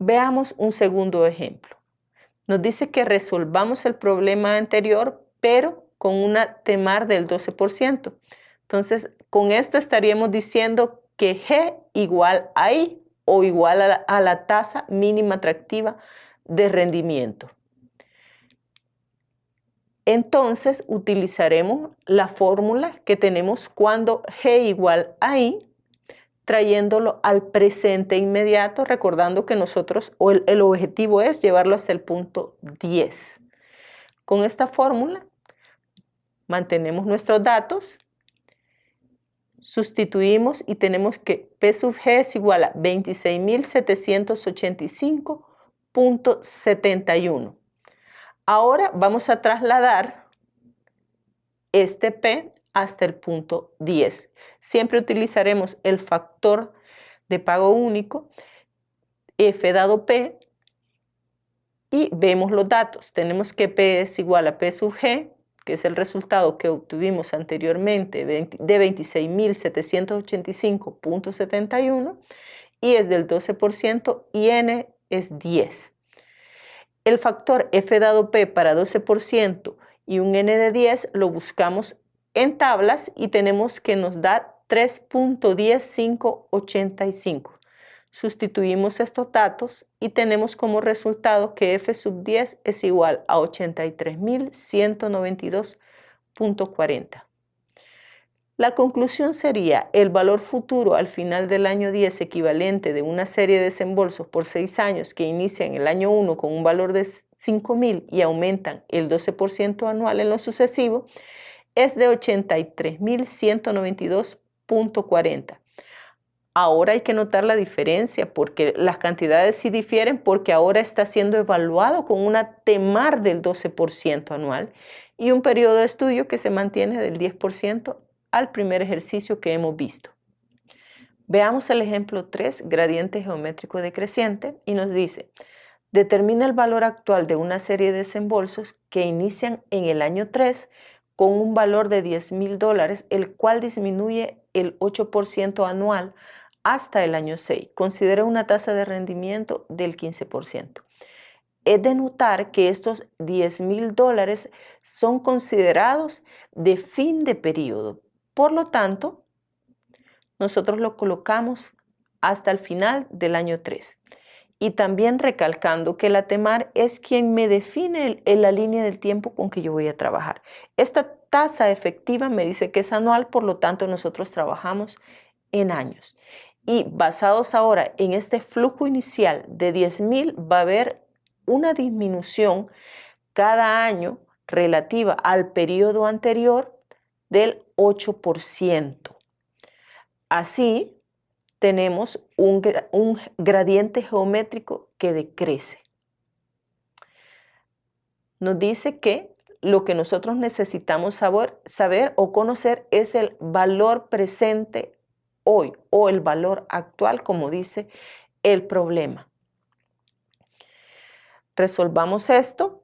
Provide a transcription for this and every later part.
Veamos un segundo ejemplo. Nos dice que resolvamos el problema anterior, pero con una TEMAR del 12%. Entonces, con esto estaríamos diciendo que G igual a I o igual a la tasa mínima atractiva de rendimiento. Entonces, utilizaremos la fórmula que tenemos cuando G igual a I, trayéndolo al presente inmediato, recordando que nosotros, el objetivo es llevarlo hasta el punto 10. Con esta fórmula, mantenemos nuestros datos, sustituimos y tenemos que P sub G es igual a 26.785.71. Ahora vamos a trasladar este P hasta el punto 10. Siempre utilizaremos el factor de pago único, F dado P, y vemos los datos. Tenemos que P es igual a P sub G, que es el resultado que obtuvimos anteriormente de 26.785.71, y es del 12% y N es 10. El factor F dado P para 12% y un N de 10 lo buscamos en tablas y tenemos que nos da 3.10585. Sustituimos estos datos y tenemos como resultado que F sub 10 es igual a 83.192.40. La conclusión sería el valor futuro al final del año 10 equivalente de una serie de desembolsos por 6 años que inician en el año 1 con un valor de 5.000 y aumentan el 12% anual en lo sucesivo, es de 83.192.40. Ahora hay que notar la diferencia porque las cantidades sí difieren porque ahora está siendo evaluado con una TEMAR del 12% anual y un periodo de estudio que se mantiene del 10% al primer ejercicio que hemos visto. Veamos el ejemplo 3, gradiente geométrico decreciente, y nos dice, determina el valor actual de una serie de desembolsos que inician en el año 3 con un valor de $10.000, el cual disminuye el 8% anual hasta el año 6. Considera una tasa de rendimiento del 15%. Es de notar que estos $10.000 son considerados de fin de periodo. Por lo tanto, nosotros lo colocamos hasta el final del año 3. Y también recalcando que la TEMAR es quien me define la línea del tiempo con que yo voy a trabajar. Esta tasa efectiva me dice que es anual, por lo tanto nosotros trabajamos en años. Y basados ahora en este flujo inicial de 10.000, va a haber una disminución cada año relativa al periodo anterior del 8%. Así, tenemos un gradiente geométrico que decrece. Nos dice que lo que nosotros necesitamos saber o conocer es el valor presente hoy o el valor actual, como dice el problema. Resolvamos esto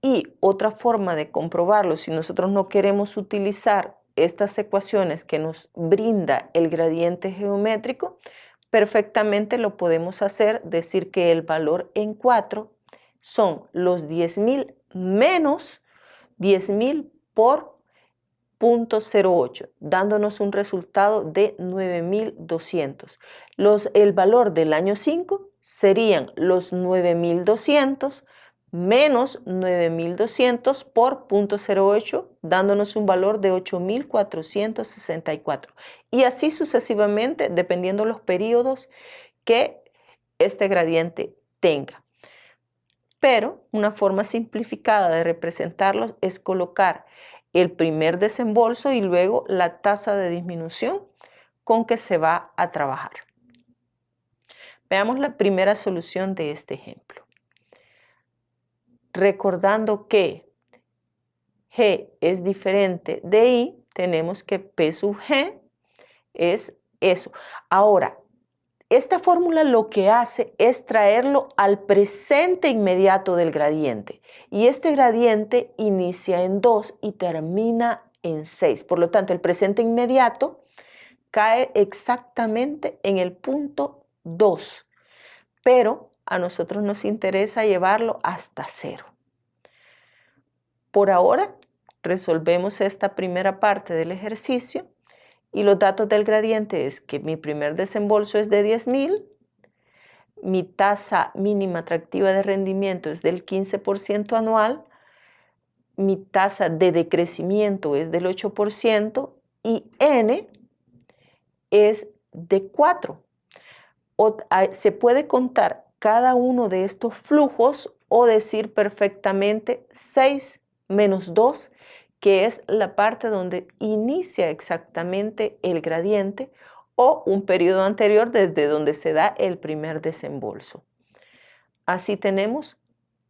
y otra forma de comprobarlo, si nosotros no queremos utilizar estas ecuaciones que nos brinda el gradiente geométrico, perfectamente lo podemos hacer, decir que el valor en 4 son los 10.000 menos 10.000 por 0.08, dándonos un resultado de 9.200. El valor del año 5 serían los 9.200 menos 9.200 por 0.08, dándonos un valor de 8.464. Y así sucesivamente, dependiendo los periodos que este gradiente tenga. Pero una forma simplificada de representarlos es colocar el primer desembolso y luego la tasa de disminución con que se va a trabajar. Veamos la primera solución de este ejemplo. Recordando que G es diferente de I, tenemos que P sub G es eso. Ahora, esta fórmula lo que hace es traerlo al presente inmediato del gradiente. Y este gradiente inicia en 2 y termina en 6. Por lo tanto, el presente inmediato cae exactamente en el punto 2. Pero a nosotros nos interesa llevarlo hasta 0. Por ahora, resolvemos esta primera parte del ejercicio y los datos del gradiente es que mi primer desembolso es de 10,000, mi tasa mínima atractiva de rendimiento es del 15% anual, mi tasa de decrecimiento es del 8% y N es de 4. Se puede contar cada uno de estos flujos o decir perfectamente 6 menos 2, que es la parte donde inicia exactamente el gradiente o un periodo anterior desde donde se da el primer desembolso. Así tenemos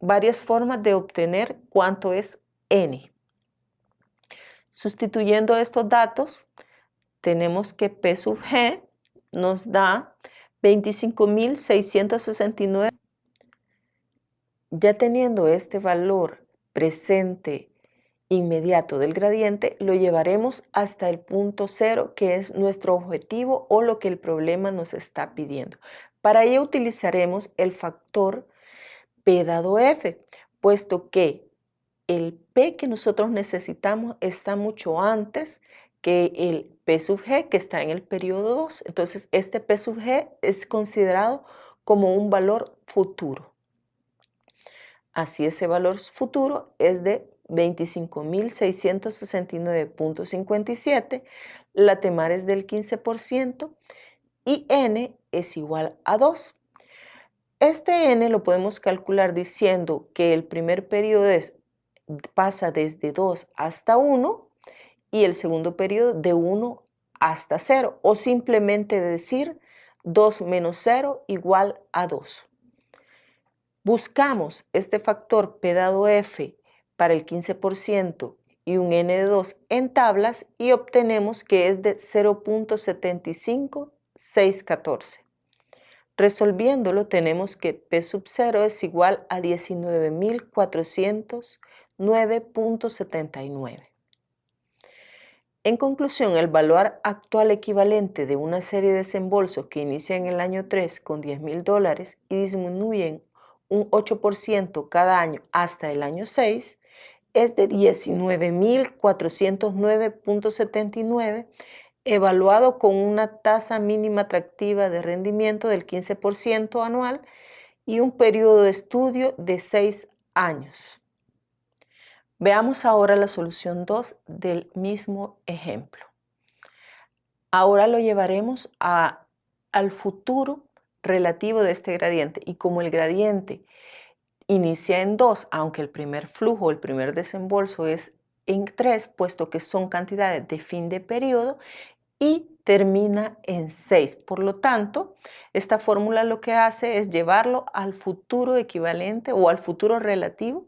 varias formas de obtener cuánto es N. Sustituyendo estos datos, tenemos que P sub G nos da 25.669. Ya teniendo este valor presente inmediato del gradiente, lo llevaremos hasta el punto 0, que es nuestro objetivo o lo que el problema nos está pidiendo. Para ello utilizaremos el factor P dado F, puesto que el P que nosotros necesitamos está mucho antes que el P sub G que está en el periodo 2. Entonces, este P sub G es considerado como un valor futuro. Así, ese valor futuro es de 25.669.57, la TEMAR es del 15% y N es igual a 2. Este N lo podemos calcular diciendo que el primer periodo pasa desde 2 hasta 1 y el segundo periodo de 1 hasta 0, o simplemente decir 2 menos 0 igual a 2. Buscamos este factor P dado F para el 15% y un N de 2 en tablas y obtenemos que es de 0.75614. Resolviéndolo tenemos que P sub 0 es igual a 19.409.79. En conclusión, el valor actual equivalente de una serie de desembolsos que inicia en el año 3 con $10,000 y disminuyen un 8% cada año hasta el año 6 es de 19.409.79, evaluado con una tasa mínima atractiva de rendimiento del 15% anual y un periodo de estudio de 6 años. Veamos ahora la solución 2 del mismo ejemplo. Ahora lo llevaremos al futuro relativo de este gradiente y como el gradiente inicia en 2, aunque el primer flujo, el primer desembolso es en 3, puesto que son cantidades de fin de periodo, y termina en 6. Por lo tanto, esta fórmula lo que hace es llevarlo al futuro equivalente o al futuro relativo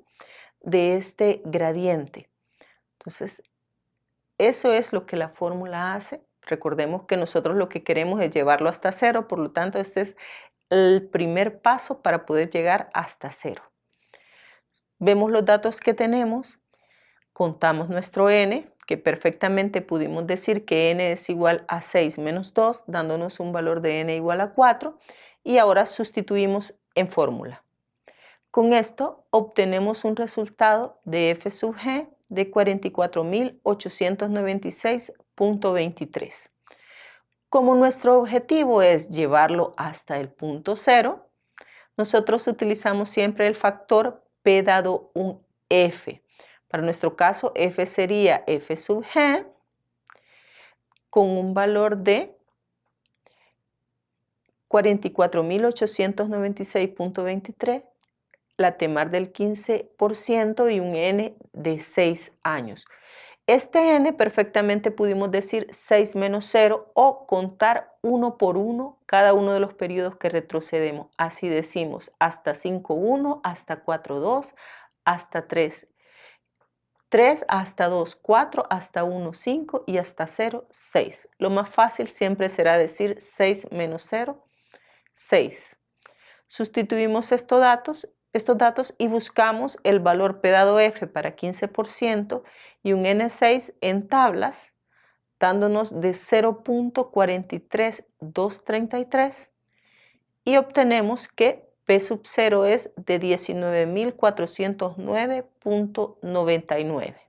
de este gradiente. Entonces, eso es lo que la fórmula hace. Recordemos que nosotros lo que queremos es llevarlo hasta 0, por lo tanto, este es el primer paso para poder llegar hasta 0. Vemos los datos que tenemos, contamos nuestro N, que perfectamente pudimos decir que N es igual a 6 menos 2, dándonos un valor de N igual a 4, y ahora sustituimos en fórmula. Con esto obtenemos un resultado de F sub G de 44.896.23. Como nuestro objetivo es llevarlo hasta el punto 0, nosotros utilizamos siempre el factor P dado un F. Para nuestro caso, F sería F sub G con un valor de 44.896.23, la TEMAR del 15% y un N de 6 años. Este N perfectamente pudimos decir 6 menos 0 o contar uno por uno cada uno de los periodos que retrocedemos. Así decimos hasta 5,1, hasta 4,2, hasta 3, 3, hasta 2, 4, hasta 1, 5 y hasta 0, 6. Lo más fácil siempre será decir 6 menos 0, 6. Sustituimos estos datos y buscamos el valor P dado F para 15% y un N6 en tablas, dándonos de 0.43233 y obtenemos que P sub 0 es de 19.409.99.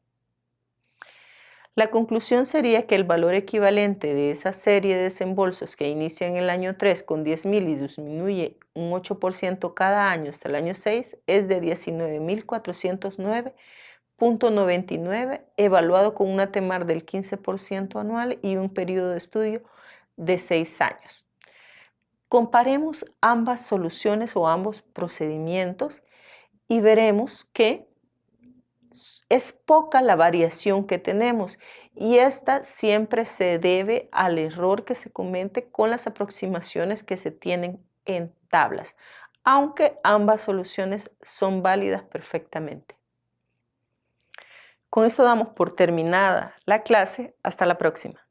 La conclusión sería que el valor equivalente de esa serie de desembolsos que inicia en el año 3 con 10.000 y disminuye un 8% cada año hasta el año 6 es de 19.409.99, evaluado con una TEMAR del 15% anual y un periodo de estudio de 6 años. Comparemos ambas soluciones o ambos procedimientos y veremos que es poca la variación que tenemos y esta siempre se debe al error que se comete con las aproximaciones que se tienen en tablas, aunque ambas soluciones son válidas perfectamente. Con esto damos por terminada la clase. Hasta la próxima.